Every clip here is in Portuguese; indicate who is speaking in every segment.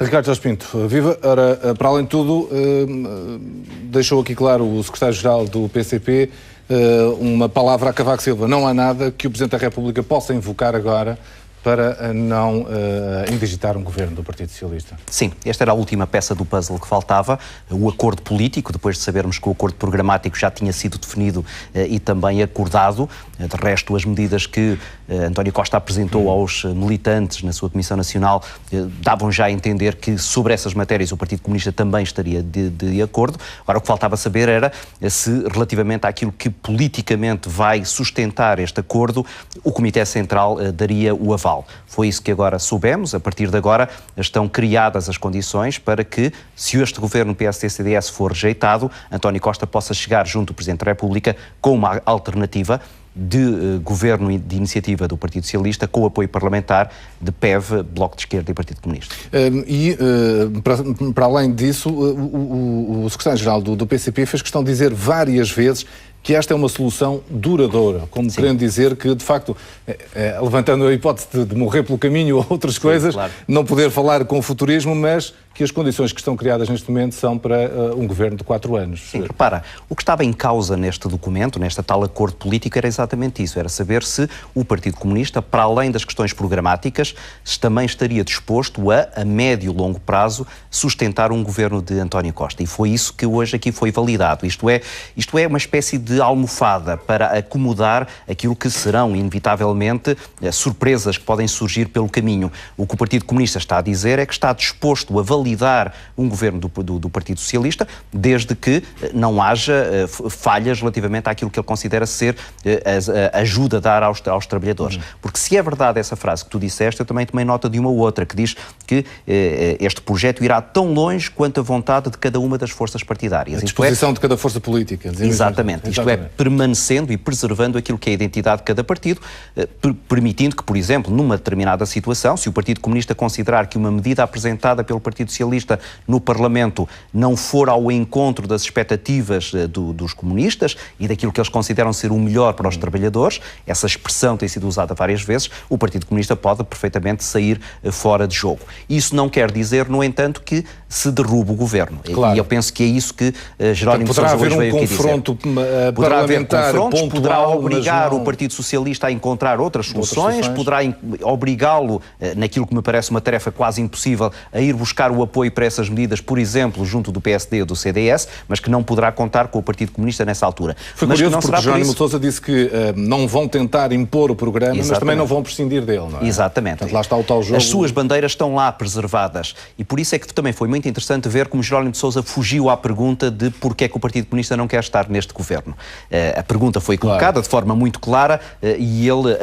Speaker 1: Ricardo Jorge Pinto, viva. Ora, para além de tudo, deixou aqui claro o secretário-geral do PCP uma palavra a Cavaco Silva. Não há nada que o Presidente da República possa invocar agora para não indigitar um governo do Partido Socialista.
Speaker 2: Sim, esta era a última peça do puzzle que faltava, o acordo político, depois de sabermos que o acordo programático já tinha sido definido e também acordado. De resto, as medidas que António Costa apresentou aos militantes na sua Comissão Nacional davam já a entender que sobre essas matérias o Partido Comunista também estaria de acordo. Agora, o que faltava saber era se, relativamente àquilo que politicamente vai sustentar este acordo, o Comitê Central daria o aval. Foi isso que agora soubemos. A partir de agora estão criadas as condições para que, se este governo PSD-CDS for rejeitado, António Costa possa chegar junto do Presidente da República com uma alternativa de governo de iniciativa do Partido Socialista com o apoio parlamentar de PEV, Bloco de Esquerda e Partido Comunista.
Speaker 1: Para além disso, o secretário-geral do PCP fez questão de dizer várias vezes que esta é uma solução duradoura, como querendo dizer que, de facto, levantando a hipótese de morrer pelo caminho ou outras coisas, claro, não poder falar com futurismo, mas que as condições que estão criadas neste momento são para um governo de 4 anos.
Speaker 2: Sim, repara, o que estava em causa neste documento, nesta tal acordo político, era exatamente isso, era saber se o Partido Comunista, para além das questões programáticas, também estaria disposto a médio e longo prazo, sustentar um governo de António Costa. E foi isso que hoje aqui foi validado. Isto é uma espécie de almofada para acomodar aquilo que serão, inevitavelmente, surpresas que podem surgir pelo caminho. O que o Partido Comunista está a dizer é que está disposto a validar um governo do Partido Socialista, desde que não haja falhas relativamente àquilo que ele considera ser a ajuda a dar aos trabalhadores. Porque se é verdade essa frase que tu disseste, eu também tomei nota de uma outra, que diz que este projeto irá tão longe quanto a vontade de cada uma das forças partidárias.
Speaker 1: A disposição de cada força política.
Speaker 2: Exatamente. Isto é, permanecendo e preservando aquilo que é a identidade de cada partido, permitindo que, por exemplo, numa determinada situação, se o Partido Comunista considerar que uma medida apresentada pelo Partido Socialista no Parlamento não for ao encontro das expectativas dos comunistas e daquilo que eles consideram ser o melhor para os trabalhadores, essa expressão tem sido usada várias vezes, o Partido Comunista pode perfeitamente sair fora de jogo. Isso não quer dizer, no entanto, que se derruba o governo. Claro. E eu penso que é isso que Jerónimo de Sousa hoje veio aqui dizer.
Speaker 1: Poderá haver
Speaker 2: confrontos, poderá obrigar o Partido Socialista a encontrar outras soluções, poderá obrigá-lo, naquilo que me parece uma tarefa quase impossível, a ir buscar o apoio para essas medidas, por exemplo, junto do PSD ou do CDS, mas que não poderá contar com o Partido Comunista nessa altura.
Speaker 1: Foi curioso porque Jerónimo de Sousa disse que não vão tentar impor o programa, mas também não vão prescindir dele, não é?
Speaker 2: Exatamente.
Speaker 1: Portanto, lá está o tal jogo.
Speaker 2: As suas bandeiras estão lá preservadas e por isso é que também foi muito interessante ver como Jerónimo de Sousa fugiu à pergunta de porque é que o Partido Comunista não quer estar neste governo. A pergunta foi colocada de forma muito clara e ele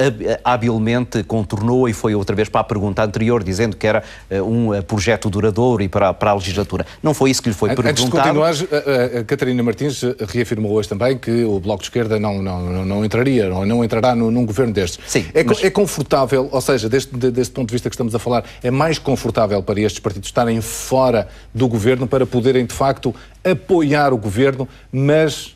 Speaker 2: habilmente contornou e foi outra vez para a pergunta anterior, dizendo que era um projeto duradouro e para a legislatura. Não foi isso que lhe foi perguntado.
Speaker 1: Antes de continuares, a Catarina Martins reafirmou hoje também que o Bloco de Esquerda não entraria, não entrará num governo destes.
Speaker 2: Sim,
Speaker 1: é confortável, ou seja, deste ponto de vista que estamos a falar, é mais confortável para estes partidos estarem fora do governo para poderem, de facto, apoiar o governo, mas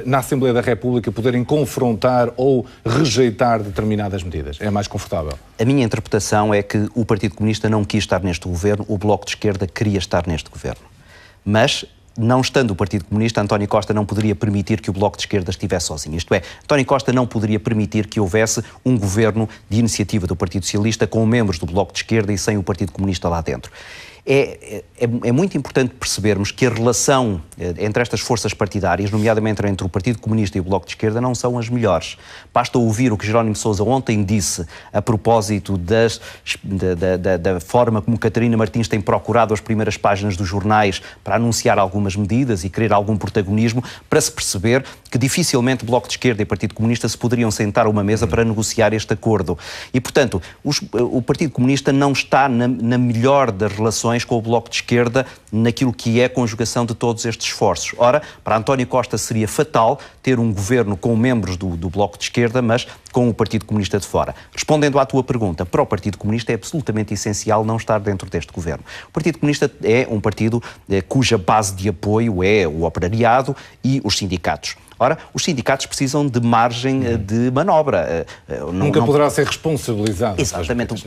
Speaker 1: na Assembleia da República poderem confrontar ou rejeitar determinadas medidas. É mais confortável.
Speaker 2: A minha interpretação é que o Partido Comunista não quis estar neste governo, o Bloco de Esquerda queria estar neste governo. Mas, não estando o Partido Comunista, António Costa não poderia permitir que o Bloco de Esquerda estivesse sozinho. Isto é, António Costa não poderia permitir que houvesse um governo de iniciativa do Partido Socialista com membros do Bloco de Esquerda e sem o Partido Comunista lá dentro. É muito importante percebermos que a relação entre estas forças partidárias, nomeadamente entre o Partido Comunista e o Bloco de Esquerda, não são as melhores. Basta ouvir o que Jerónimo de Sousa ontem disse a propósito da forma como Catarina Martins tem procurado as primeiras páginas dos jornais para anunciar algumas medidas e querer algum protagonismo, para se perceber que dificilmente Bloco de Esquerda e Partido Comunista se poderiam sentar a uma mesa para negociar este acordo. E, portanto, o Partido Comunista não está na melhor das relações com o Bloco de Esquerda naquilo que é a conjugação de todos estes esforços. Ora, para António Costa seria fatal ter um governo com membros do Bloco de Esquerda, mas com o Partido Comunista de fora. Respondendo à tua pergunta, para o Partido Comunista é absolutamente essencial não estar dentro deste governo. O Partido Comunista é um partido cuja base de apoio é o operariado e os sindicatos. Ora, os sindicatos precisam de margem de manobra.
Speaker 1: Nunca poderá ser responsabilizado.
Speaker 2: Exatamente.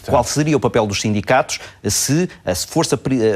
Speaker 2: Qual seria o papel dos sindicatos se a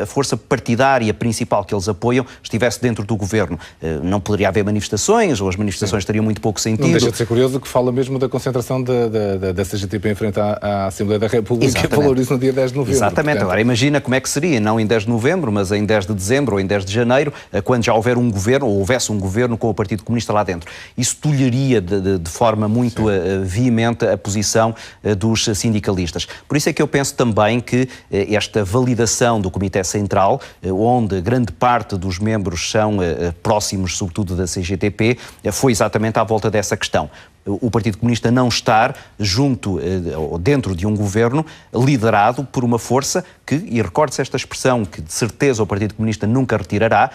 Speaker 2: força partidária principal que eles apoiam estivesse dentro do governo? Não poderia haver manifestações, ou as manifestações teriam muito pouco sentido.
Speaker 1: Não deixa de ser curioso que fala mesmo da concentração da CGTP em frente à Assembleia da República, que falou isso no dia 10 de novembro.
Speaker 2: Exatamente.
Speaker 1: Portanto...
Speaker 2: Agora, imagina como é que seria, não em 10 de novembro, mas em 10 de dezembro ou em 10 de janeiro, quando já houver um governo, ou houvesse um governo com o Partido Comunista lá dentro. Isso tolheria de forma muito veemente a posição dos sindicalistas. Por isso é que eu penso também que esta validação do Comitê Central, onde grande parte dos membros são próximos, sobretudo da CGTP, foi exatamente à volta dessa questão. O Partido Comunista não estar junto ou dentro de um governo liderado por uma força que, e recorde-se esta expressão, que de certeza o Partido Comunista nunca retirará,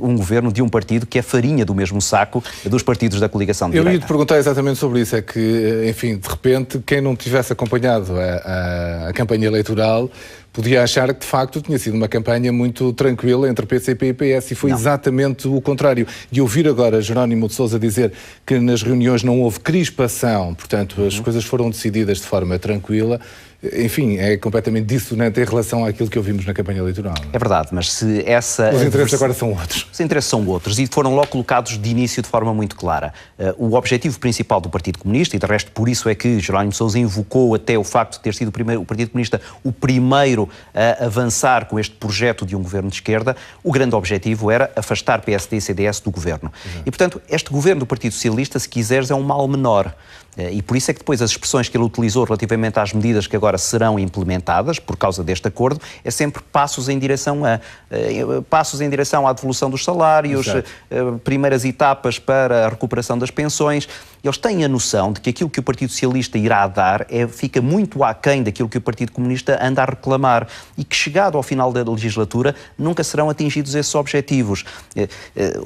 Speaker 2: um governo de um partido que é farinha do mesmo saco dos partidos da coligação de direita.
Speaker 1: Eu ia te perguntar exatamente sobre isso, é que, enfim, de repente, quem não tivesse acompanhado a campanha eleitoral podia achar que, de facto, tinha sido uma campanha muito tranquila entre PCP e PS e foi exatamente o contrário. E ouvir agora Jerónimo de Sousa dizer que nas reuniões não houve crispação, portanto, as coisas foram decididas de forma tranquila, enfim, é completamente dissonante em relação àquilo que ouvimos na campanha eleitoral.
Speaker 2: É verdade, mas se essa...
Speaker 1: Os interesses agora são outros.
Speaker 2: Os interesses são outros e foram logo colocados de início de forma muito clara. O objetivo principal do Partido Comunista, e de resto por isso é que Jerónimo de Sousa invocou até o facto de ter sido o Partido Comunista o primeiro a avançar com este projeto de um governo de esquerda, o grande objetivo era afastar PSD e CDS do governo. E, portanto, este governo do Partido Socialista, se quiseres, é um mal menor. E por isso é que depois as expressões que ele utilizou relativamente às medidas que agora serão implementadas por causa deste acordo é sempre passos em direção à devolução dos salários, primeiras etapas para a recuperação das pensões. Eles têm a noção de que aquilo que o Partido Socialista irá dar fica muito aquém daquilo que o Partido Comunista anda a reclamar e que, chegado ao final da legislatura, nunca serão atingidos esses objetivos.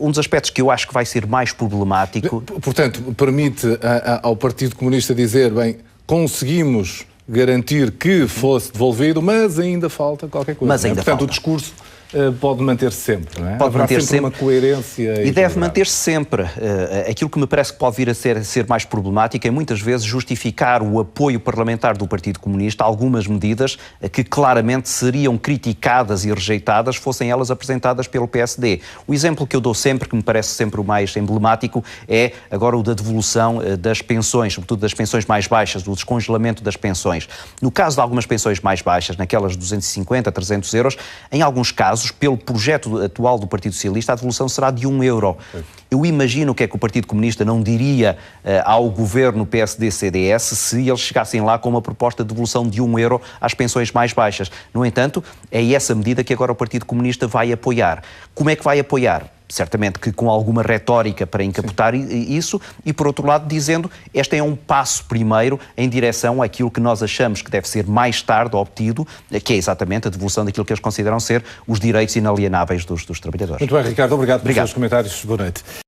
Speaker 2: Um dos aspectos que eu acho que vai ser mais problemático...
Speaker 1: Portanto, permite ao Partido Comunista dizer, bem, conseguimos garantir que fosse devolvido, mas ainda falta qualquer coisa.
Speaker 2: Mas ainda
Speaker 1: Portanto,
Speaker 2: falta.
Speaker 1: o discurso pode manter-se sempre, não é?
Speaker 2: Pode manter sempre
Speaker 1: uma coerência.
Speaker 2: E deve manter-se sempre. Aquilo que me parece que pode vir a ser mais problemático é muitas vezes justificar o apoio parlamentar do Partido Comunista a algumas medidas que claramente seriam criticadas e rejeitadas, fossem elas apresentadas pelo PSD. O exemplo que eu dou sempre, que me parece sempre o mais emblemático, é agora o da devolução das pensões, sobretudo das pensões mais baixas, do descongelamento das pensões. No caso de algumas pensões mais baixas, naquelas de 250, 300 euros, em alguns casos, pelo projeto atual do Partido Socialista, a devolução será de €1. Eu imagino o que é que o Partido Comunista não diria ao governo PSD-CDS se eles chegassem lá com uma proposta de devolução de €1 às pensões mais baixas. No entanto, é essa medida que agora o Partido Comunista vai apoiar. Como é que vai apoiar? Certamente que com alguma retórica para encapotar isso e, por outro lado, dizendo este é um passo primeiro em direção àquilo que nós achamos que deve ser mais tarde obtido, que é exatamente a devolução daquilo que eles consideram ser os direitos inalienáveis dos trabalhadores.
Speaker 1: Muito bem, Ricardo. Obrigado pelos seus comentários. Boa noite.